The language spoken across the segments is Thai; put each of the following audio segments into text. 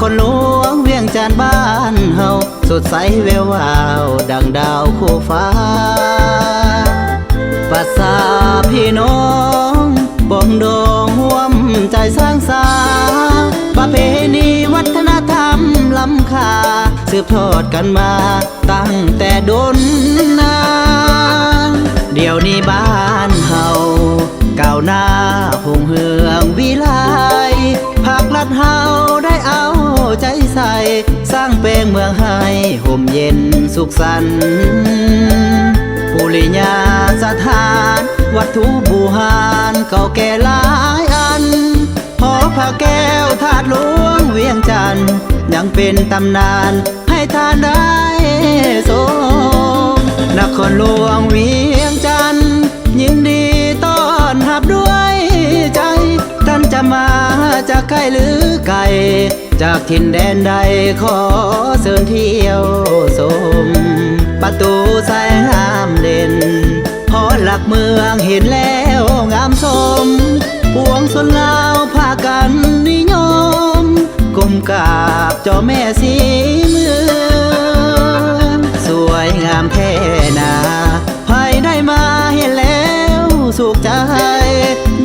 รหลวงเวียงจันทน์บ้านเฮาสดใสแวววาวดังดาวคู่ฟ้าภาษาพี่น้องปองดองห่วมใจสร้างสาประเพณีวัฒนธรรมล้ำค่าสืบทอดกันมาตั้งแต่ดนนานเดี๋ยวนี้บ้านเฮาก้าวหน้าหุ่งเฮืองวิไลภาครัฐเฮาได้เอาใจใส่สร้างแปลงเมืองให้ห่มเย็นสุขสันต์ปุริญาสถานวัตถุบูหารเก่าแก่หลายอันหอพระแก้วธาตุหลวงเวียงจันทน์ยังเป็นตำนานให้ท่านได้ชมนครหลวงเวียงจันทน์ยินดีต้อนรับด้วยใจท่านจะมาจากใกล้หรือไกลจากถิ่นแดนใดขอเชิญเที่ยวชมประตูแสงงามเด่นหอหลักเมืองเห็นแล้วงามสมปวงชนลาวพากันนิยมก้มกราบเจ้าแม่สีเมืองสวยงามแท้นาใครได้มาเห็นแล้วสุขใจ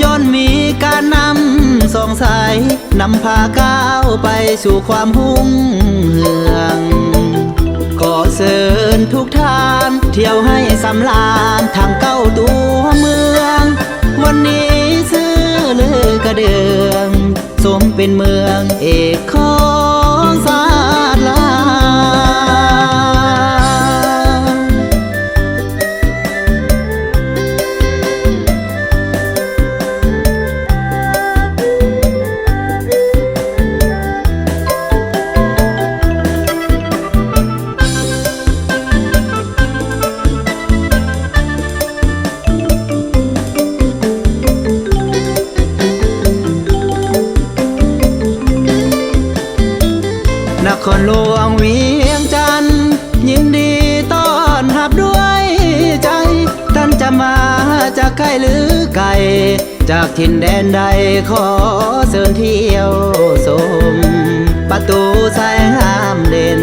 ย้อนมีการนำส่องใสนำพาก้าวไปสู่ความหุ่งเฮืองขอเชิญทุกท่านเที่ยวให้สำราญทางเก้าตัวเมืองวันนี้ซื้อลือกระเดืองสมเป็นเมืองเอกของศาสตร์ลานครหลวงเวียงจันทน์ยินดีต้อนรับด้วยใจท่านจะมาจากใกล้หรือไกลจากถิ่นแดนใดขอเชิญเที่ยวชมประตูแสงงามเด่น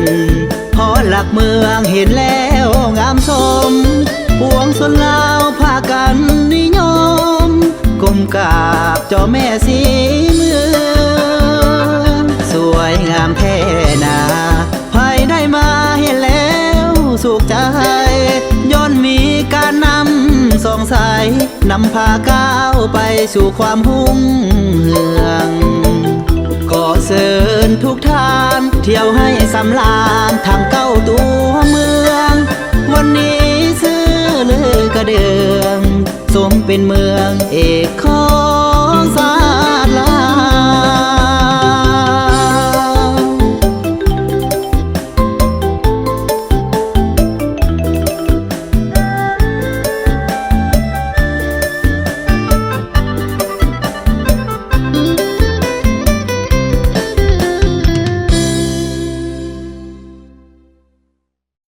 หอหลักเมืองเห็นแล้วงามสมปวงชนลาวพากันนิยมก้มกราบเจ้าแม่สีเมืองสวยงามแท้นาใครได้มาเห็นแล้วสุขใจย้อนมีการนำส่องใสนำพาก้าวไปสู่ความหุ่งเฮืองขอเชิญทุกท่านเที่ยวให้สำราญทางเก้าตัวเมืองวันนี้ซื้อลือกระเดืองสมเป็นเมืองเอกของศาสตร์ลาว